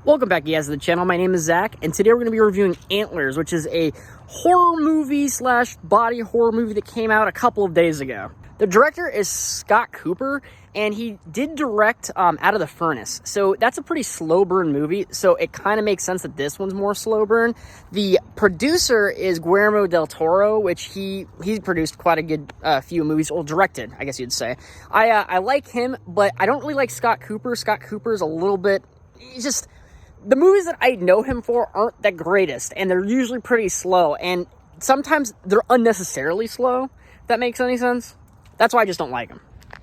Welcome back, guys, to the channel. My name is Zach, and today we're going to be reviewing Antlers, which is a horror movie slash body horror movie that came out a couple of days ago. The director is Scott Cooper, and he did direct Out of the Furnace. So that's a pretty slow burn movie, so it kind of makes sense that this one's more slow burn. The producer is Guillermo del Toro, which he produced quite a good few movies, or directed, I guess you'd say. I like him, but I don't really like Scott Cooper. Scott Cooper is a little bit... He's just... The movies that I know him for aren't the greatest, and they're usually pretty slow, and sometimes they're unnecessarily slow, if that makes any sense. That's why I just don't like him.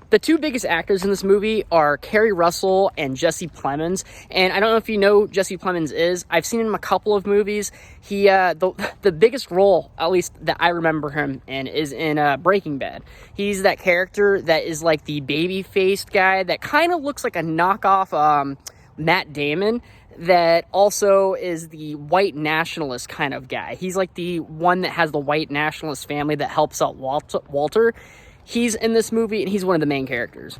The two biggest actors in this movie are Kerry Russell and Jesse Plemons, and I don't know if you know who Jesse Plemons is. I've seen him in a couple of movies. He, the biggest role, at least that I remember him in, is in Breaking Bad. He's that character that is like the baby-faced guy that kind of looks like a knockoff Matt Damon, that also is the white nationalist kind of guy. He's like the one that has the white nationalist family that helps out Walter. He's in this movie, and he's one of the main characters.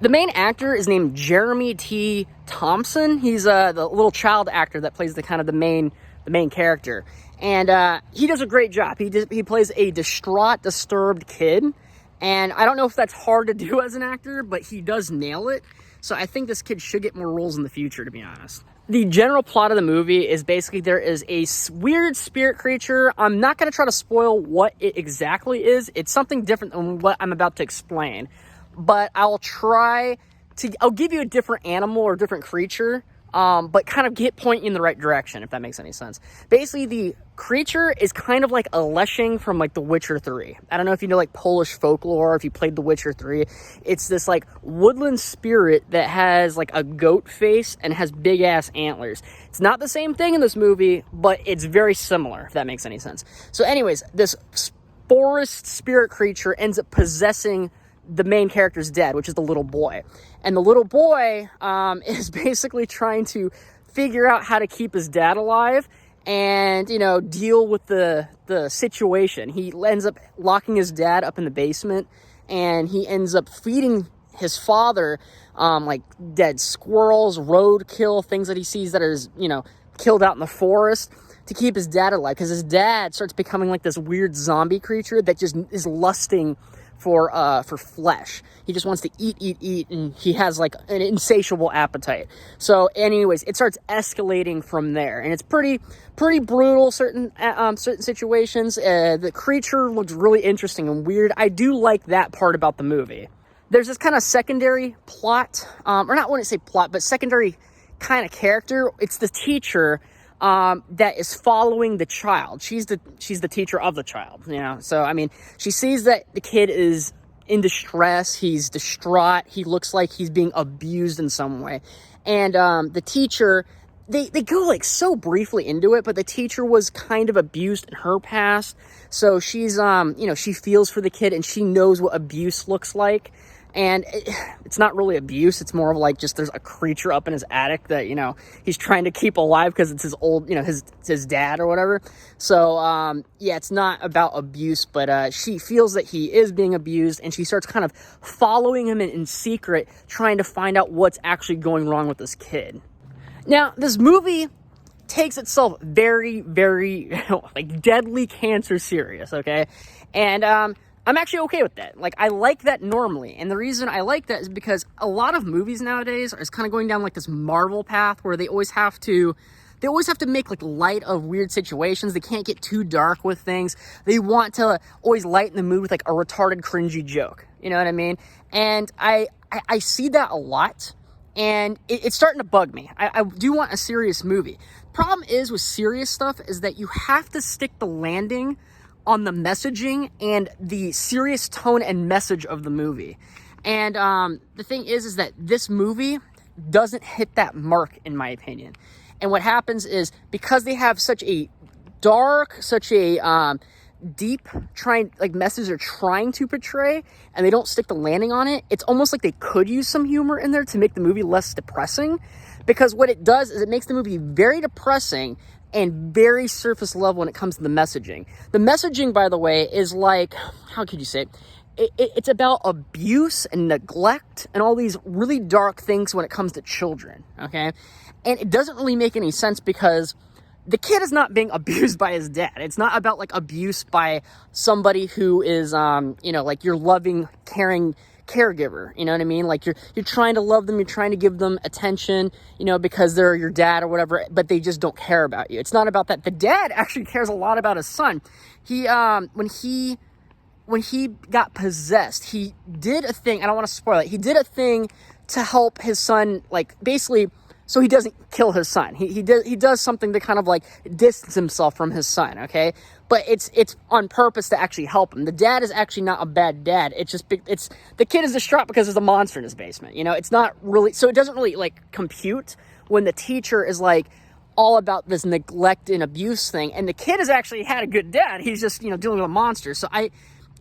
The main actor is named Jeremy T. Thompson. He's the little child actor that plays the main character, and he does a great job. He plays a distraught, disturbed kid, and I don't know if that's hard to do as an actor, but he does nail it. So I think this kid should get more roles in the future, to be honest. The general plot of the movie is basically there is a weird spirit creature. I'm not going to try to spoil what it exactly is. It's something different than what I'm about to explain. But I'll give you a different animal or different creature, but kind of point you in the right direction, if that makes any sense. Basically, the creature is kind of like a Leshen from like The Witcher 3. I don't know if you know like Polish folklore, if you played The Witcher 3. It's this like woodland spirit that has like a goat face and has big ass antlers. It's not the same thing in this movie, but it's very similar, if that makes any sense. So anyways, this forest spirit creature ends up possessing the main character's dad, which is the little boy. And the little boy is basically trying to figure out how to keep his dad alive and, you know, deal with the situation. He ends up locking his dad up in the basement, and he ends up feeding his father like dead squirrels, roadkill, things that he sees that is, you know, killed out in the forest to keep his dad alive, because his dad starts becoming like this weird zombie creature that just is lusting for flesh. He just wants to eat, and he has like an insatiable appetite. So anyways, it starts escalating from there, and it's pretty brutal, certain situations. The creature looks really interesting and weird. I do like that part about the movie. There's this kind of secondary plot, or not want to say plot, but secondary kind of character. It's the teacher that is following the child. She's the teacher of the child, you know. So I mean, she sees that the kid is in distress. He's distraught. He looks like he's being abused in some way, and the teacher. They go like so briefly into it, but the teacher was kind of abused in her past, so she's you know, she feels for the kid, and she knows what abuse looks like. And it's not really abuse. It's more of like just there's a creature up in his attic that, you know, he's trying to keep alive because it's his old, you know, his dad or whatever. So, yeah, it's not about abuse, but she feels that he is being abused, and she starts kind of following him in secret, trying to find out what's actually going wrong with this kid. Now, this movie takes itself very, very, like, deadly cancer serious, okay? And, I'm actually okay with that. Like, I like that normally. And the reason I like that is because a lot of movies nowadays are kind of going down like this Marvel path where they always have to make like light of weird situations. They can't get too dark with things. They want to always lighten the mood with like a retarded, cringy joke. You know what I mean? And I see that a lot. And it's starting to bug me. I do want a serious movie. Problem is with serious stuff is that you have to stick the landing on the messaging and the serious tone and message of the movie. And the thing is that this movie doesn't hit that mark, in my opinion. And what happens is, because they have such a dark, such a deep message they're trying to portray, and they don't stick the landing on it, it's almost like they could use some humor in there to make the movie less depressing. Because what it does is it makes the movie very depressing and very surface level when it comes to the messaging. The messaging, by the way, is like, how could you say it? it's about abuse and neglect and all these really dark things when it comes to children, okay? And it doesn't really make any sense because the kid is not being abused by his dad. It's not about, like, abuse by somebody who is, you know, like, your loving, caring caregiver, you know what I mean? Like, you're trying to love them, you're trying to give them attention, you know, because they're your dad or whatever, but they just don't care about you. It's not about that. The dad actually cares a lot about his son. He, when he got possessed, he did a thing, I don't want to spoil it, he did a thing to help his son, like, basically, so he doesn't kill his son. He does something to kind of, like, distance himself from his son, okay? But it's on purpose to actually help him. The dad is actually not a bad dad. It's just, the kid is distraught because there's a monster in his basement, you know? It's not really, so it doesn't really, like, compute when the teacher is, like, all about this neglect and abuse thing, and the kid has actually had a good dad. He's just, you know, dealing with a monster. So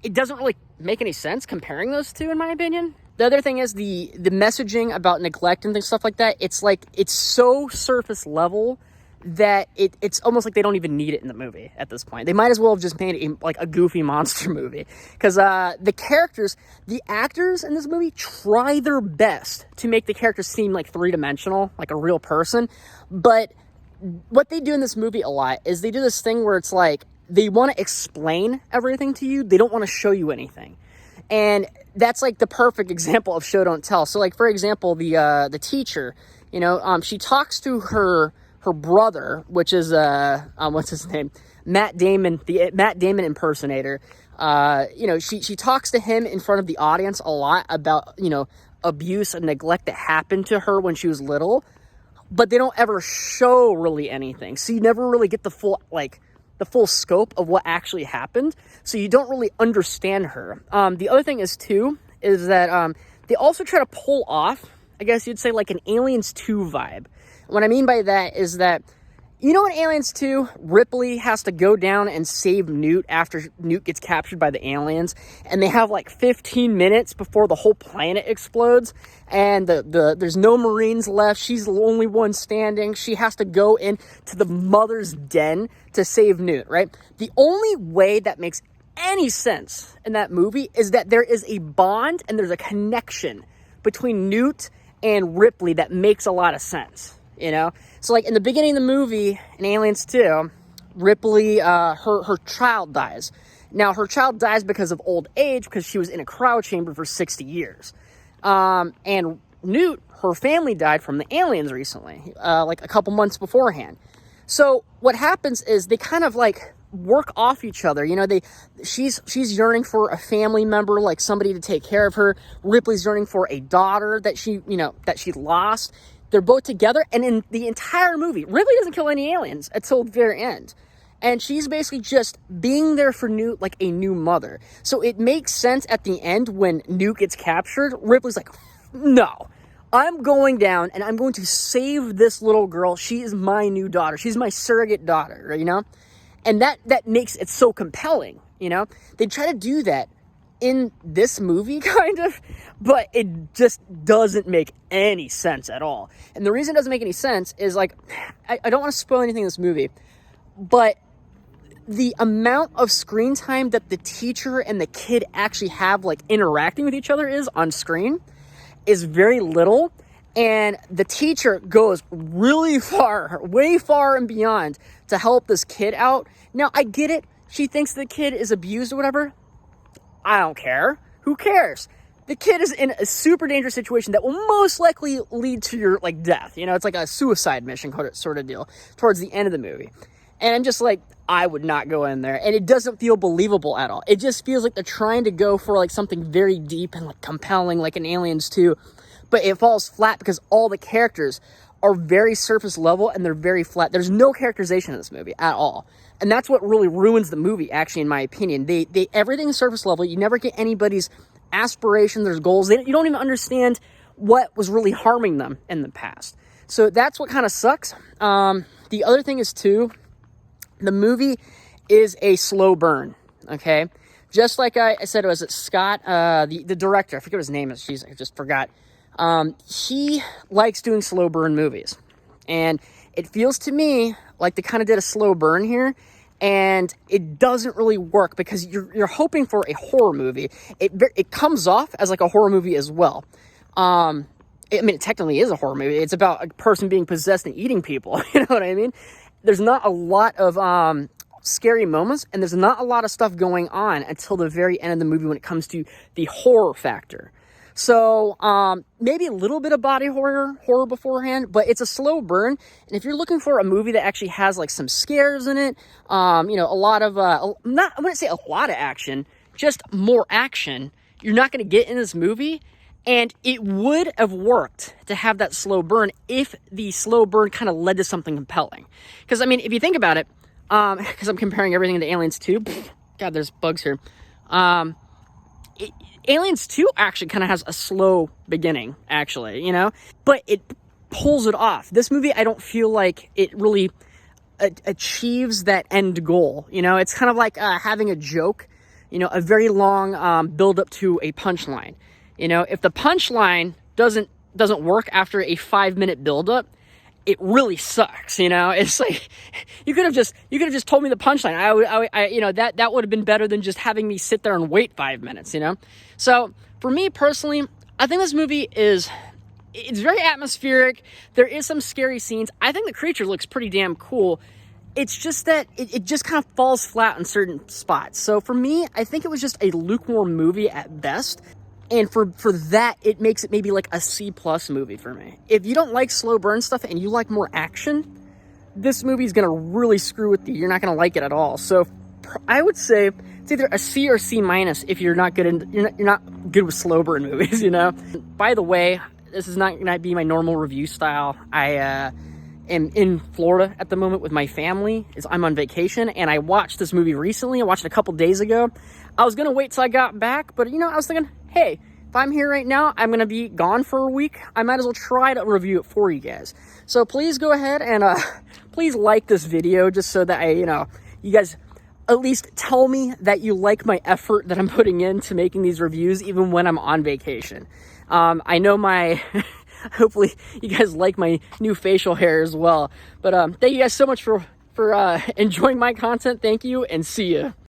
it doesn't really make any sense comparing those two, in my opinion. The other thing is the messaging about neglect and stuff like that. It's like, it's so surface level that it's almost like they don't even need it in the movie at this point. They might as well have just made a goofy monster movie. Because the characters, the actors in this movie try their best to make the characters seem like three-dimensional, like a real person. But what they do in this movie a lot is they do this thing where it's like, they want to explain everything to you. They don't want to show you anything. And that's like the perfect example of show don't tell. So, like, for example, the teacher, you know, she talks to her brother, which is what's his name, Matt Damon, the Matt Damon impersonator. You know, she talks to him in front of the audience a lot about, you know, abuse and neglect that happened to her when she was little, but they don't ever show really anything. So you never really get the full scope of what actually happened. So you don't really understand her. The other thing is that they also try to pull off, I guess you'd say, like an Aliens 2 vibe. What I mean by that is that, you know, in Aliens 2, Ripley has to go down and save Newt after Newt gets captured by the aliens, and they have like 15 minutes before the whole planet explodes, and there's no Marines left. She's the only one standing. She has to go into the mother's den to save Newt, right? The only way that makes any sense in that movie is that there is a bond and there's a connection between Newt and Ripley that makes a lot of sense. You know, so like in the beginning of the movie, in Aliens 2, Ripley, her child dies. Now, her child dies because of old age, because she was in a cryo chamber for 60 years. And Newt, her family died from the aliens recently, like a couple months beforehand. So what happens is they kind of like work off each other. You know, she's yearning for a family member, like somebody to take care of her. Ripley's yearning for a daughter that she lost. They're both together, and in the entire movie, Ripley doesn't kill any aliens until the very end. And she's basically just being there for Newt like a new mother. So it makes sense at the end when Newt gets captured. Ripley's like, no, I'm going down, and I'm going to save this little girl. She is my new daughter. She's my surrogate daughter, you know? And that makes it so compelling, you know? They try to do that in this movie, kind of, but it just doesn't make any sense at all. And the reason it doesn't make any sense is, like, I don't want to spoil anything in this movie, but the amount of screen time that the teacher and the kid actually have, like, interacting with each other is on screen is very little, and the teacher goes really far, way far and beyond to help this kid out. Now, I get it. She thinks the kid is abused or whatever. I don't care. Who cares? The kid is in a super dangerous situation that will most likely lead to your, like, death. You know, it's like a suicide mission sort of deal towards the end of the movie. And I'm just like, I would not go in there. And it doesn't feel believable at all. It just feels like they're trying to go for, like, something very deep and, like, compelling, like in Aliens 2. But it falls flat because all the characters are very surface level and they're very flat. There's no characterization in this movie at all. And that's what really ruins the movie, actually, in my opinion. Everything is surface level. You never get anybody's aspirations, their goals. You don't even understand what was really harming them in the past. So that's what kind of sucks. The other thing is, too, the movie is a slow burn, okay? Just like I said, it was Scott, the director. I forget what his name is. I just forgot. He likes doing slow burn movies. And it feels to me like they kind of did a slow burn here. and it doesn't really work because you're hoping for a horror movie. It comes off as like a horror movie as well. I mean, it technically is a horror movie. It's about a person being possessed and eating people. You know what I mean? There's not a lot of scary moments, and there's not a lot of stuff going on until the very end of the movie when it comes to the horror factor. So maybe a little bit of body horror beforehand, but it's a slow burn. And if you're looking for a movie that actually has like some scares in it, you know, a lot of I wouldn't say a lot of action, just more action, you're not going to get in this movie. And it would have worked to have that slow burn if the slow burn kind of led to something compelling. Because I mean, if you think about it, because I'm comparing everything to Aliens 2. God, there's bugs here. Aliens 2 actually kind of has a slow beginning, actually, you know? But it pulls it off. This movie, I don't feel like it really achieves that end goal, you know? It's kind of like having a joke, you know, a very long build up to a punchline. You know, if the punchline doesn't work after a 5-minute build up, it really sucks, you know? It's like, you could have just told me the punchline. I you know, that would have been better than just having me sit there and wait 5 minutes, you know? So, for me personally, I think this movie it's very atmospheric. There is some scary scenes. I think the creature looks pretty damn cool. It's just that it just kind of falls flat in certain spots. So, for me, I think it was just a lukewarm movie at best. And for that, it makes it maybe like a C+ movie for me. If you don't like slow burn stuff and you like more action, this movie is going to really screw with you. You're not going to like it at all. So I would say it's either a C or C- if you're not good you're not good with slow burn movies, you know. By the way, this is not going to be my normal review style. I am in Florida at the moment with my family. I'm on vacation, and I watched this movie recently. I watched it a couple days ago. I was going to wait till I got back, but, you know, I was thinking, hey, if I'm here right now, I'm going to be gone for a week. I might as well try to review it for you guys. So please go ahead and please like this video just so that you guys at least tell me that you like my effort that I'm putting into making these reviews even when I'm on vacation. I know hopefully you guys like my new facial hair as well. But thank you guys so much for enjoying my content. Thank you, and see ya.